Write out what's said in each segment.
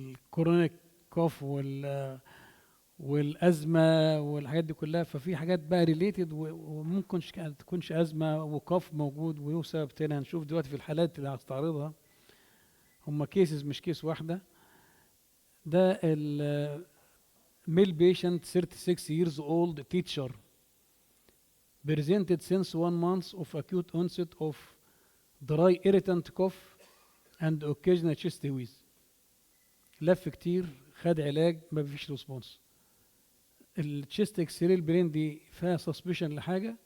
الكورونيك كوف والازمه والحاجات دي كلها. ففي حاجات بقى ريليتد وممكن تكونش ازمه وكوف موجود وله سبب تاني. هنشوف دلوقتي في الحالات اللي هستعرضها هم كيسز مش كيس واحده. ده male patient 36 years old teacher presented since 1 month of acute onset of dry irritant cough and occasional chest wheeze. لف كتير، خد علاج، ما فيش ريسبونس. التشيست اكس راي البرين دي فيها سسبشن لحاجه؟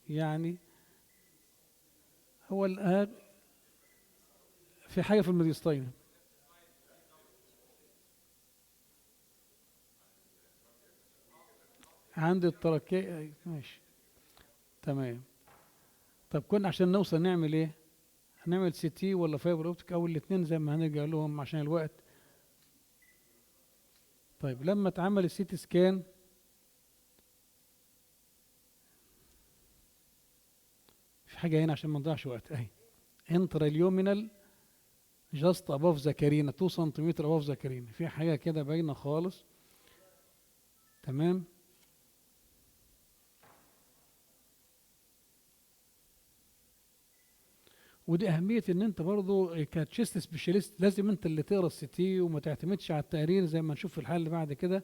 يعني هو في حاجه في الميديستاين. عند التركية ماشي تمام. طب كنا عشان نوصل نعمل ايه؟ هنعمل سي تي ولا فايبر اوبتيك او الاثنين زي ما هنرجع لهم عشان الوقت. طيب لما اتعمل السي تي سكان في حاجه هنا عشان ما نضيعش وقت اهي. انتراليومينال جاست اباف ذا كارينا 2 سنتيمتر اباف ذا كارينا، في حاجه كده باينه خالص. تمام. ودي اهميه ان انت برضو كتشيست سبيشاليست لازم انت اللي تقرا السي تي وما تعتمدش على التقرير زي ما نشوف في الحاله اللي بعد كده.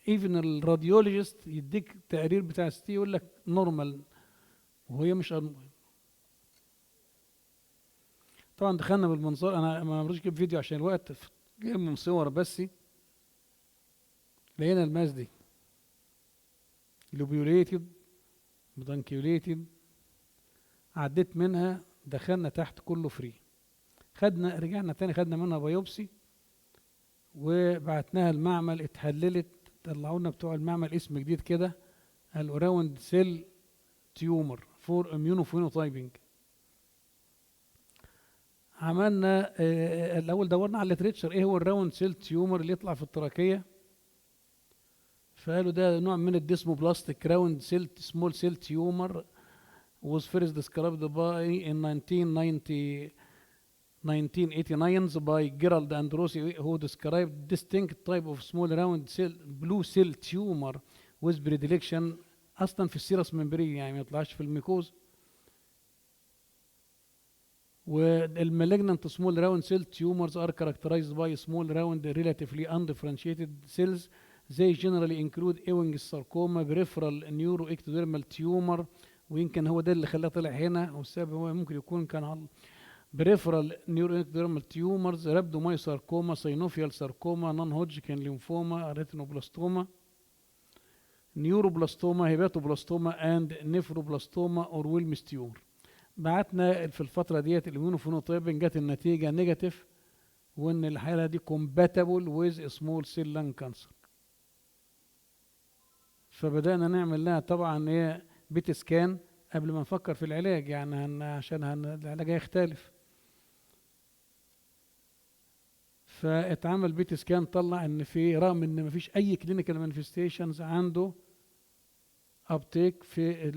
ايفن الراديولوجيست يديك التقرير بتاع السي تي يقول لك نورمال وهي مش طبعا دخلنا بالمنظار. انا ما بريش اجيب فيديو عشان الوقت، جايب من صور بس. لقينا الماس دي لوبيوليتد بدانكيوليتد، عديت منها دخلنا تحت كله فري. خدنا رجعنا تاني خدنا منها بايوبسي وبعتناها المعمل، اتحللت، طلعوا لنا بتوع المعمل اسم جديد كده، الاراوند سيل تيومر فور اميونوفينوتايبنج. عملنا الاول دورنا على الليتريتشر ايه هو الراوند سيل تيومر اللي يطلع في التراكيه. فقالوا ده نوع من الديسموبلاستيك راوند سيل سمول سيل تيومر was first described by in 1989 by Gerald and Rossi who described distinct type of small round cell blue cell tumor with predilection اصلا في السيرس ممبرين يعني ما يطلعش في الميكوز. والمالجنانت small round cell tumors are characterized by small round relatively undifferentiated cells. They generally include Ewing sarcoma, peripheral neuroectodermal tumor، ويمكن هو ده اللي خلاه طلع هنا، والسبب هو ممكن يكون كان على peripheral neuroectodermal tumors، rhabdomyosarcoma، synovial sarcoma، non-Hodgkin lymphoma، retinoblastoma، neuroblastoma، hepatoblastoma and nephroblastoma or Wilms tumor. بعتنا في الفترة ديت الاميونوفينوتايبنج جت النتيجة نيجاتيف، وان الحالة دي compatible with small cell lung cancer. فبدأنا نعمل لها طبعا ايه بيت سكان قبل ما نفكر في العلاج، يعني عشان العلاج هيختلف. فاتعمل بيت سكان طلع ان في رغم ان مفيش اي كلينيكال مانيفستيشنز عنده ابتيك في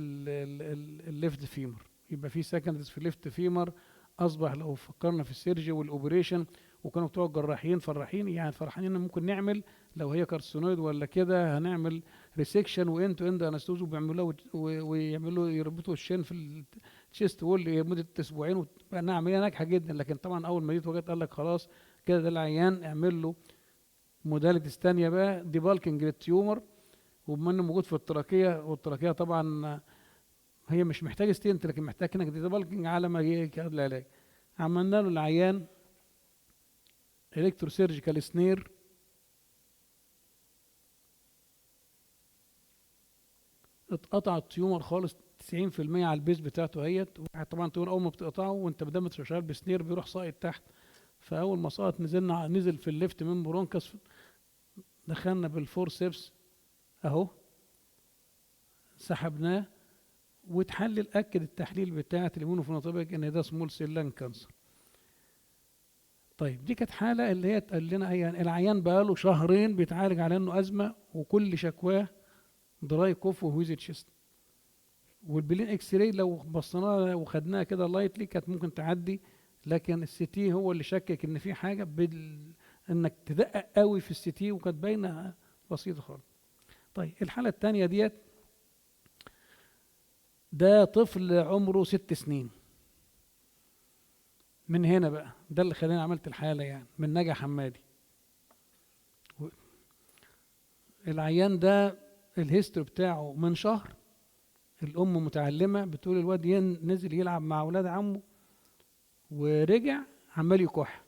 الليفت فيمر، يبقى في سكندز في الليفت فيمر. اصبح لو فكرنا في السيرجي والاوبريشن وكانوا بتوع الجراحين فرحين يعني فرحانين ان ممكن نعمل لو هي كارسينويد ولا كده هنعمل ريسكشن وانت تو اند انستوز وبيعملوها ويعملوا يربطوا الشين في الشيست وول لمده اسبوعين وبقى عمليه ناجحه جدا. لكن طبعا اول ما جيت وجدت قال لك خلاص كده ده العيان اعمل له موداليتيز ثانيه بقى دي بالكنج للتيومر، وبما انه موجود في التراكيه والتراكيه طبعا هي مش محتاجه ستينت لكن محتاج انك دي بالكنج على ما ياخد العلاج. عملنا له العيان الكتروسيرجيكال سنير، اتقطع التيومر خالص 90% على البيز بتاعته اهيت. طبعا التيومر اول ما بتقطعه وانت بدل ما شغال بسنير بيروح ساقط تحت، فاول ما سقط نزل في الليفت من برونكس، دخلنا بالفورسبس اهو سحبناه وتحلل اكد التحليل بتاعه الاميونوفينوتايبنج ان ده سمول سيل لان كانسر. طيب دي كانت حاله اللي هي اتقال لنا هي العيان بقى له شهرين بيتعالج على انه ازمه وكل شكواه دراي كوف وهويزي تشيست. والبلين اكس راي لو بصينا وخدناها كده لايتلي كانت ممكن تعدي، لكن السي تي هو اللي شكك ان في حاجه انك تدقق قوي في السي تي، وكانت باينه بسيطه خالص. طيب الحاله الثانيه ديت، ده طفل عمره 6 سنين. من هنا بقى ده اللي خلاني عملت الحاله، يعني من نجا حمادي. العيان ده الهيستوري بتاعه من شهر، الام متعلمه بتقول الواد نزل يلعب مع اولاد عمه ورجع عمال يكح،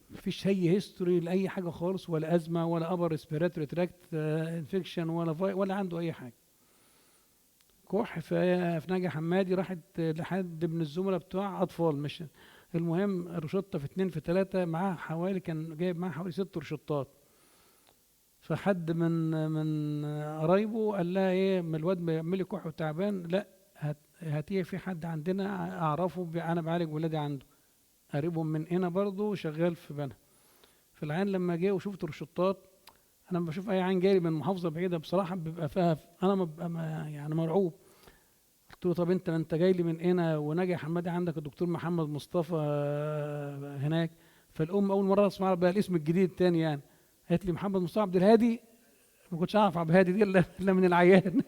مفيش اي هيستوري لاي حاجه خالص، ولا ازمه ولا ابر ريسبيراتوري تراكت انفكشن ولا عنده اي حاجه. كح في نجا حمادي، راحت لحد من الزملاء بتوع اطفال، مش المهم روشته في 2 في 3 معاه حوالي، كان جايب معاه حوالي 6 روشتات. فحد من قرايبه قال لها ايه، ما الواد بيعمل لي كح وتعبان، لا هاتيه في حد عندنا اعرفه، انا بعالج ولادي عنده، قريبهم من هنا برضه شغال في بنها. فالعيان لما جه وشفت روشتات، انا لما بشوف اي عيان جاي من محافظه بعيده بصراحه بيبقى فيها، انا ببقى يعني مرعوب. قلت له طب انت جاي لي من هنا وناجي حمادي عندك الدكتور محمد مصطفى هناك. فالام اول مره اسمع بقى الاسم الجديد تاني يعني، قالت لي محمد مصطفى عبد الهادي. ما كنتش اعرف عبد الهادي دي الا من العيان.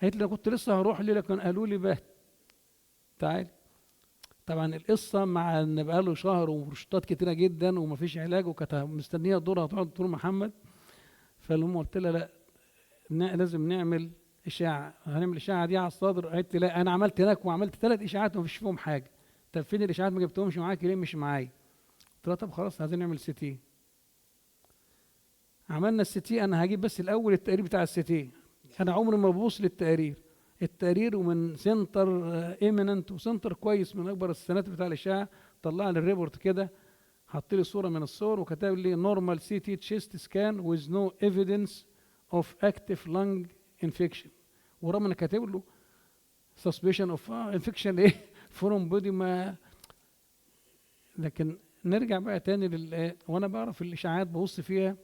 قالت لي انا كنت لسه هروح ليه، لكن قالوا لي بقى تعالي. طبعا القصه مع ان بقى له شهر وروشتات كتيره جدا ومفيش علاج، وكانت مستنيه دورها تقعد دكتور محمد. فالام قلت لها لا، لازم نعمل اشاعه، هنعمل الاشاعه دي على الصدر. قالت لي لا، انا عملت هناك وعملت 3 اشاعات ومفيش فيهم حاجه. طب فين الاشاعات ما جبتهمش معاكي ليه؟ مش معايا. قلت لها طب خلاص عايزين نعمل سي تي. عملنا السي تي، انا هجيب بس الاول التقرير بتاع السي تي، انا عمري ما ببص التقرير ومن سنتر ايمننت وسنتر كويس من اكبر السنات بتاع الاشعه، طلع لي الريبورت كده، حط لي صوره من الصور وكتب لي نورمال سي تي تشيست سكان ويز نو ايفيدنس اوف اكتيف لانج انفكشن، ورغم ان كاتب له سسبشن اوف انفكشن ايه فروم بودي ما. لكن نرجع بقى تاني وانا بعرف الاشاعات ببص فيها،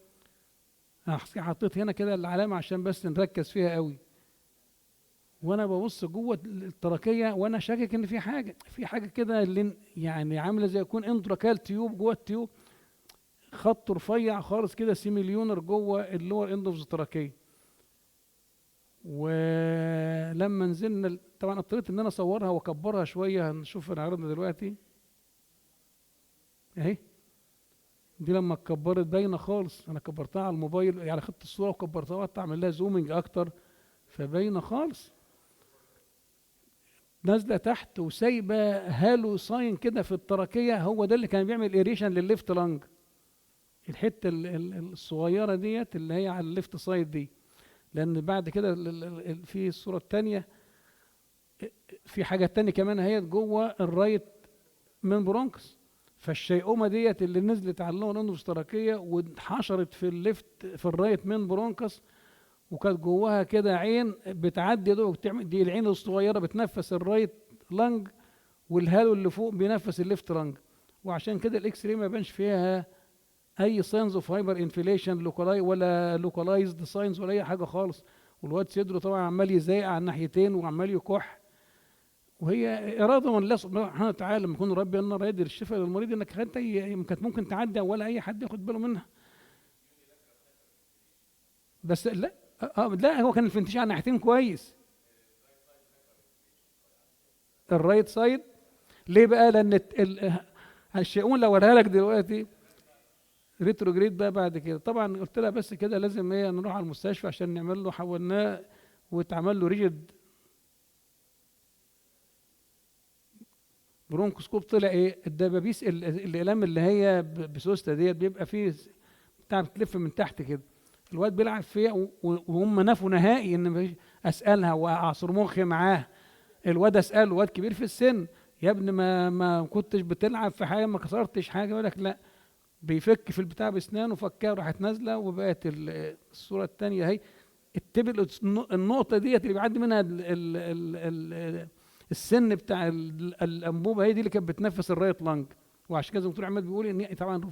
حطيت هنا كده العلامه عشان بس نركز فيها قوي. وانا ببص جوه التراكيه وانا شاكك ان في حاجه كده اللي يعني عامله زي يكون انتراكال تيوب جوه التيوب، خط رفيع خالص كده سيميليونر جوه اللور اند اوف التراكيه. ولما نزلنا طبعا اضطريت ان انا اصورها واكبرها شويه، هنشوف نعرضنا دلوقتي اهي. دي لما اتكبرت باينه خالص، انا كبرتها على الموبايل يعني، خدت الصوره وكبرتها وقعدت اعمل لها زومنج اكتر فباينه خالص. نازله تحت وسايبه هالو ساين كده في التراكيه، هو ده اللي كان بيعمل ايريشن للليفت لانج، الحته الصغيره ديت اللي هي على الليفت سايد دي. لان بعد كده في الصوره الثانيه في حاجه ثانيه كمان اهي جوه الرايت من برونكس، فالشيئومه ديت اللي نزلت على اللون اندوس تراكيه واتحشرت في الليفت في الرايت من برونكس، وكانت جواها كده عين بتعدي دوك تعمل دي، العين الصغيره بتنفس الرايت لانج والهالو اللي فوق بينفس الليفت لانج. وعشان كده الاكس راي ما بانش فيها اي ساينز اوف هايبر انفليشن لوكالاي ولا لوكالايزد ساينز ولا اي حاجه خالص. والواد صدره طبعا عمال يزايق على الناحيتين وعمال يكح، وهي اراده من الله سبحانه وتعالى لما يكون ربي ان يقدر الشفاء للمريض، انك انت كانت ممكن تعدي ولا اي حد ياخد باله منها. بس لا لا، هو كان الفنتيش على الناحيتين كويس. الرايت سايد ليه بقى؟ لان الشؤون لو وريها لك دلوقتي ريتروجريد بقى بعد كده. طبعا قلت لها بس كده لازم ايه نروح على المستشفى عشان نعمل له، حولناه واتعمل له ريجيد برونكوسكوب. طلع ايه الدبابيس الاقلام اللي هي بسوسته ديت بيبقى فيه بتاع بتلف من تحت كده، الواد بيلعب فيها وهم نفوا نهائي ان اسالها واعصر مخي معاه. الواد اساله، واد كبير في السن، يا ابني ما كنتش بتلعب في حاجه، ما كسرتش حاجه؟ يقول لك لا، بيفك في البتاع باسنانه، فكها وراحت نازله. وبقت الصوره الثانيه اهي، التبل النقطه ديت اللي بيعدي منها السن بتاع الانبوبه، هي دي اللي كانت بتنفس الرايت لانج. وعشان كده الدكتور عماد بيقول ان طبعا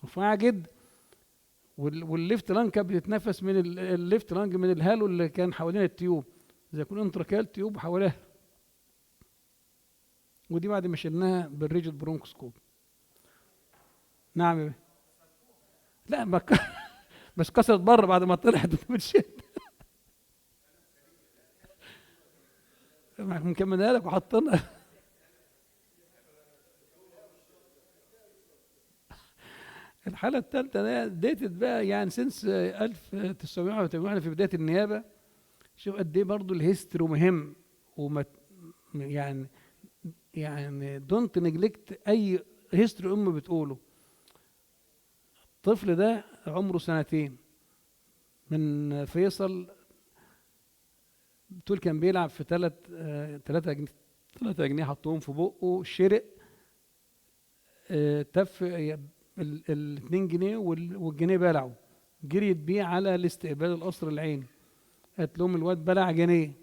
رفيعه جدا، والليفت لانج كانت بتتنفس من الليفت لانج من الهالو اللي كان حوالين التيوب، زي يكون انتراكال تيوب حواليها. ودي بعد ما شلناها بالريجيد برونكوسكوب. نعم يا بيه. لا ما بس كسرت بره بعد ما طلعت بتشيل. مكملها لك وحاطينها. الحالة الثالثة ديتد بقى يعني سنس 1981 في بداية النيابة. شوف قد ايه برضه الهيستوري مهم، وما يعني يعني دونت نجلكت اي هيستوري بتقوله. الطفل ده عمره 2 سنين من فيصل، بتقول كان بيلعب في 3 جنيه، 3 جنيه حطوهم في بقه، شرق تف ال2 جنيه والجنيه بلعه، جريت بيه على الاستقبال القصر العيني، قالت لهم الواد بلع جنيه.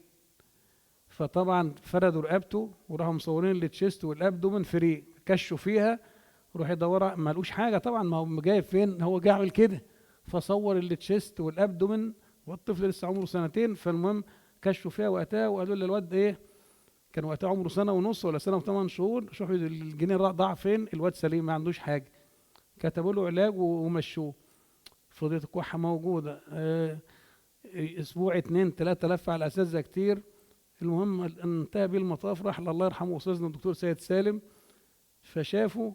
فطبعا فردوا رقبته وراحوا مصورين التشيست والابدومن فري، كشوا فيها، روح يدور ما لقوش حاجه طبعا، ما هو جايب فين، هو جاي عامل كده، فصور التشيست والابدومن والطفل لسه عمره 2 سنين. فالمهم كشفوا فيها وقتها وقالوا له الواد ايه، كان وقتها عمره 1.5 ولا 1 سنة و8 شهور، شوفوا الجنيه ضاع فين، الواد سليم ما عندوش حاجه. كتبوا له علاج ومشوه. فضيت الكحه موجوده، اسبوع 2 3 لف على الاساتذه كتير. المهم انتهى بيه المطاف، راح الله يرحمه استاذنا الدكتور سيد سالم، فشافه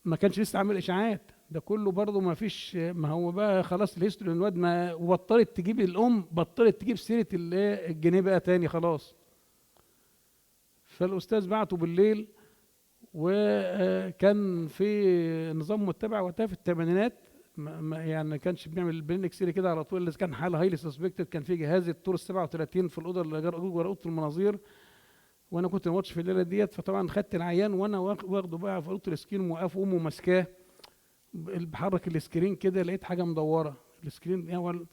ما كانش لسه عامل اشاعات، ده كله برضه ما فيش، ما هو بقى خلاص الهيستوري الواد ما وبطلت تجيب الام، بطلت تجيب سيره الجنيه بقى تاني خلاص. فالاستاذ بعته بالليل، وكان في نظام متبع وقتها في الثمانينات، يعني ما كانش بنعمل البرين اكسيري كده على طول، اللي كان حاله هايلي سسبكتد كان في جهاز التور 37 في الاوضه اللي جوه اوضه المناظير، وانا كنت ماتش في الليله ديت. فطبعا خدت العيان وانا واخده بقى في اوضه السكرين، موقفه امه ماسكاه بحرك السكرين كده، لقيت حاجه مدوره السكرين اول،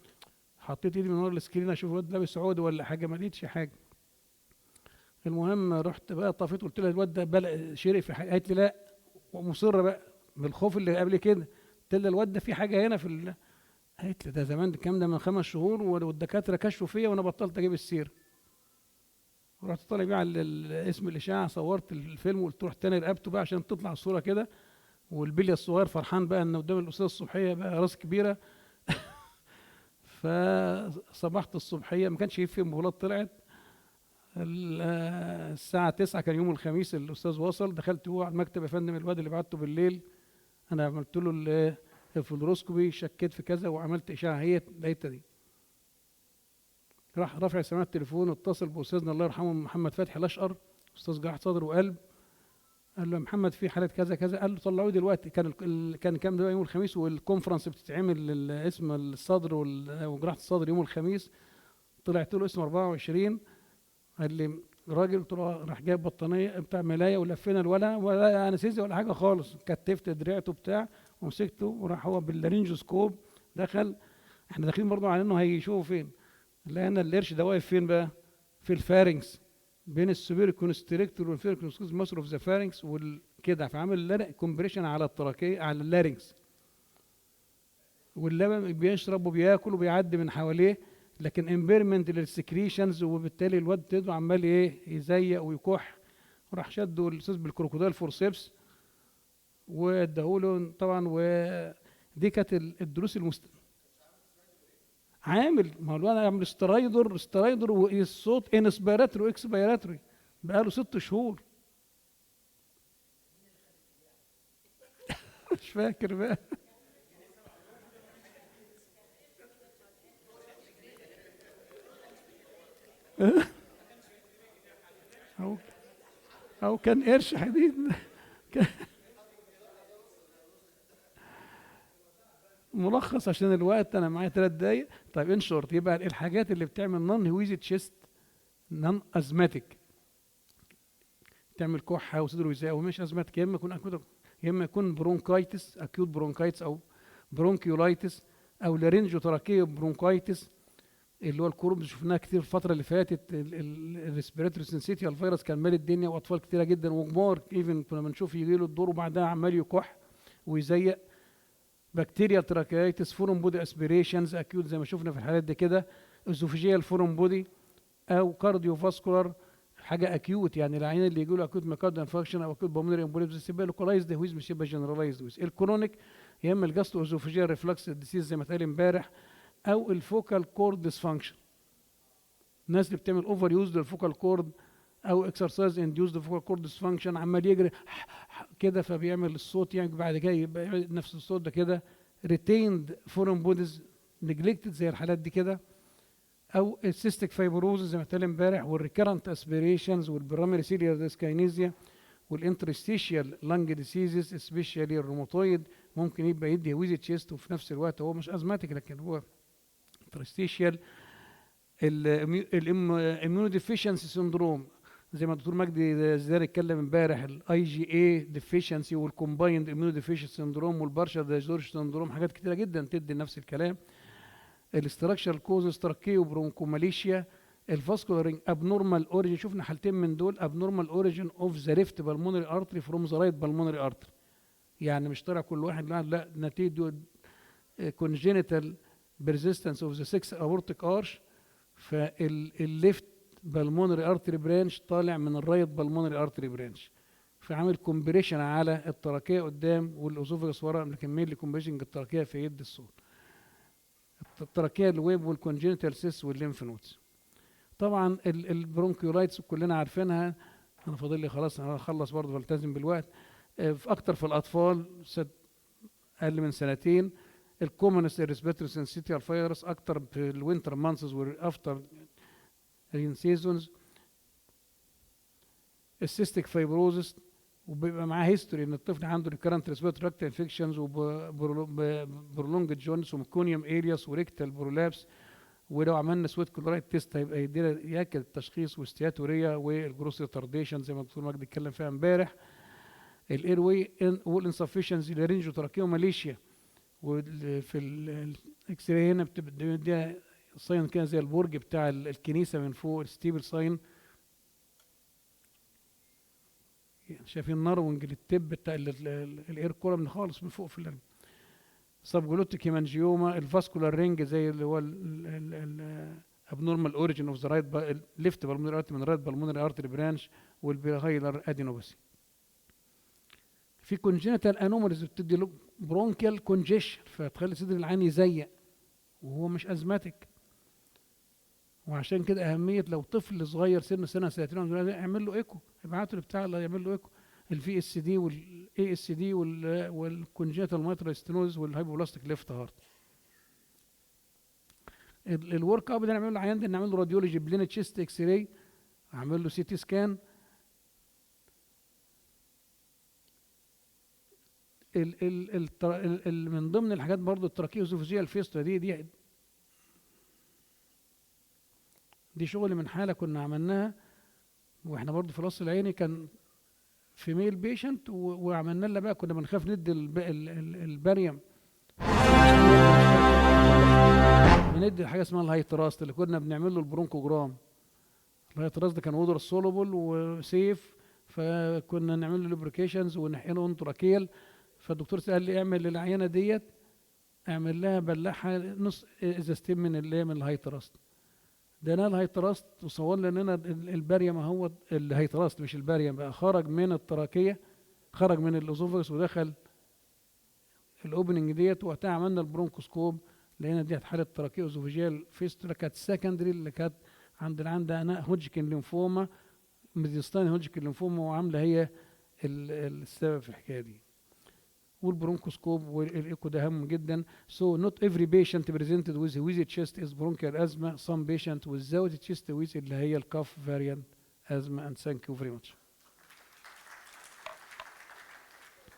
حطيت ايدي من ورا السكرين اشوف الواد لابس عود ولا حاجه، ما لقيتش حاجه. المهم رحت بقى طفيت، قلت لها الواد ده شرق في حاجه، قالت لي لا، ومصره بقى بالخوف اللي قبل كده. قلت لها الواد ده في حاجه هنا في قالت لي ده زمان، الكلام ده من 5 شهور والدكاتره كشفوا فيا وانا بطلت اجيب السيره. ورحت طالع بيه على اسم الاشاعه، صورت الفيلم وقلت روح تاني رقبته بقى عشان تطلع الصوره كده، والبليه الصغير فرحان بقى ان قدام الاستاذ الصبحيه بقى راس كبيره. فصبحت الصبحيه ما كانش يفهم بولاد، طلعت الساعه 9 كان يوم الخميس، الاستاذ وصل، دخلت هو على المكتب، يا فندم الواد اللي بعته بالليل انا عملت له الفلوروسكوبي، شكيت في كذا وعملت اشعه، هي لقيتها دي. راح رافع سماعه التليفون، اتصل باستاذنا الله يرحمه محمد فتحي الاشقر، استاذ جراحه صدر وقلب. قال له يا محمد في حاله كذا كذا، قال له طلعوه دلوقتي. كان كام ده يوم الخميس، والكونفرنس بتتعمل اسم الصدر وجراحه الصدر يوم الخميس. طلعت له اسم 24. قال لي راجل، قلت له راح جايب بطانيه بتاع ملايه ولفينا ولا انستيزيا ولا حاجه خالص، كتفت دراعته بتاع ومسكته، وراح هو باللارنجوسكوب دخل. احنا داخلين برضه على انه هيشوفوا فين، لقينا القرش ده واقف فين بقى، في الفارنكس، بين السوبر كونستريكتور والفير كونستريكتور ماسل اوف ذا فارنكس والكده، فعمل كومبريشن على التراكيه على اللارنكس، واللبن بيشرب وبياكل وبيعدي من حواليه، لكن امبيرمنت للسكريشنز، وبالتالي الواد تدعو عمال ايه يزيق ويكح. راح شده الاستاذ بالكروكوديل فورسيبس واداهوله طبعا. ودي كانت الدروس عامل، ما هو الواد عامل استرايدر والصوت انسبيراتوري واكسبيراتوري بقاله 6 شهور. مش فاكر بقى. او او كان قرش حديد. ملخص عشان الوقت، انا معايا 3 دقايق. طيب ان شورت، يبقى الحاجات اللي بتعمل نون هويزي تشيست، نون ازماتيك، تعمل كحه وصدر وزاء ومش ازماتيك، يا اما يكون اكيوت، يا اما يكون برونكايتس، اكيوت برونكايتس او برونكيولايتس، او لارينجو تراكيه برونكايتس، اللي هو الكوروب شفناها كتير الفتره اللي فاتت، الريسبيراتوري سنسيتي الفيروس كان مال الدنيا، واطفال كتيره جدا وكبار ايفن كنا بنشوف يجي له الدور وبعدها عمال يكح ويزيق. بكتيريا تراكيتس، فورم بودي اسبيريشنز اكيوت زي ما شفنا في الحالات دي كده، اسوفيجيال فورم بودي، او كارديو فاسكولار حاجه اكيوت، يعني العيان اللي يجي له اكيوت ميوكارديال انفكشن او اكيوت بالمونري امبوليزم يبقى لوكالايزد ويز مش يبقى جنرالايزد ويز. الكرونيك يا اما الجاسترو اسوفيجيال ريفلكس ديسيز زي ما اتقال امبارح، او الفوكال كورد ديسفانكشن، الناس اللي بتعمل اوفر يوز للفوكال كورد او اكسرسايز انديوزد فوكال كورد ديسفانكشن، عمال يجري كده فبيعمل الصوت، يعني بعد كده يبقى نفس الصوت ده كده. ريتيند فورم بوديز نجلكتد زي الحالات دي كده، او السيستيك فايبروز زي ما اتقال امبارح، والريكرنت اسبيريشنز والبراميري سيريال ديسكاينيزيا والانترستيشيال لانج ديسيزز سبيشالي الروماتويد، ممكن يبقى يدي ويزي تشيست وفي نفس الوقت هو مش ازماتيك لكن هو انترستيشيال. الاميونو ديفيشنسي سندروم زي ما الدكتور مجدي زياد اتكلم امبارح، الاي جي اي ديفيشنسي والكومبايند اميونو ديفيشنسي سندروم والبارشال دايجورج سندروم، حاجات كتيره جدا تدي نفس الكلام. الاستراكشر كوزز تراكيو برونكوماليشيا، الفاسكولارينج ابنورمال اوريجين، شفنا حالتين من دول، ابنورمال اوريجين اوف ذا ليفت بالمونري ارتري فروم ذا رايت بالمونري ارتري، يعني مش طالع كل واحد لا نتيجه كونجينيتال بيرزيستنس اوف ذا 6 اورتيك ارش، فالليفت بالمونري ارتري برانش طالع من الرايت بالمونري ارتري برانش، فعامل كومبريشن على التراكيه قدام والاوزوفيجاس ورا، مكمل لي كومبريشن التراكيه في يد الصوت. التراكيه الويب والكونجينيتال سيس والليمف نودز. طبعا البرونكيولايتس كلنا عارفينها، انا فاضل لي خلاص انا هخلص برضه فالتزم بالوقت. في اكتر في الاطفال اقل من سنتين. الكومونست ريسبيرتوري سنسيتيال فيروس اكتر في الوينتر مانثز وافتر رين سيزونز. السيستيك فايبروزس وبيبقى معاه هيستوري ان الطفل عنده ريكرنت ريسبيرتوري تراكت انفكشنز وبرولونج جونس وميكونيوم ارياس وريكتال برولابس، ولو عملنا سويت كلورايد تيست هيبقى يدينا ياكد التشخيص والستياتوريا والجروس ريتارديشن زي ما الدكتور مجدي اتكلم فيها امبارح. الاير واي والانسفشنسي لارنجو تراكيو ماليشيا، وفي الاكس راي هنا بتبقى ساين كده زي البرج بتاع الكنيسه من فوق الستيبل ساين، شايفين نارونج للتب بتاع الاير كولوم خالص من فوق في سبجلوتيك هيمانجيوما. الفاسكولار رينج زي اللي هو الابنورمال اوريجين اوف ذا رايت ليفت بالمونري ارتري من رايت بالمونري ارتري برانش، والبيهايلر ادينوباثي. في كونجينيتال انوماليز بتدي له برونكيال كونجيشن فتخلي صدر العين يزيق وهو مش ازماتيك، وعشان كده اهميه لو طفل صغير سنه سنتين اعمل له ايكو، ابعته لبتاع اللي يعمل له ايكو. الفي اس دي والاي اس دي والكونجيتال مايترال ستينوز والهايبوبلاستيك ليفت هارت. الورك اب ده نعمل له عيان ده، نعمل له راديولوجي بلين تشيست اكس راي، اعمل له سي تي سكان. من ضمن الحاجات برضو التراكيوزوفيجيال الفيستولا دي شغل من حاله كنا عملناها واحنا برضو في القصر العيني، كان في ميل بيشنت وعملنا لها بقى كنا بنخاف ندي الباريوم، بندي حاجه اسمها الهايتراست اللي كنا بنعمل له البرونكوجرام. الهايتراست ده كان وودر سولوبل وسيف، فكنا نعمل له لوبريكيشنز ونحقنه انتراكيل. فالدكتور قال لي اعمل للعينه ديت اعمل لها بلعها نص ازازتين من الهايتراست. ده انا الهايتراست وصور لنا الباريوم اهو، الهايتراست مش الباريوم بقى، خرج من التراكيه، خرج من الازوفاجس ودخل الاوبننج ديت. وقتها عملنا البرونكوسكوب لقينا ديت حاله تراكيه اوزوفيجيال فيستولا كانت سكندري، اللي كانت عندها هوجكن لينفوما، ميديستاني هوجكن لينفوما، وعامله هي السبب في الحكايه دي. والبرونكوسكوب والايكو ده هام جدا. So not every patient presented with chest is bronchial asthma. Some patient without chest with اللي هي الكاف variant asthma. And thank you very much.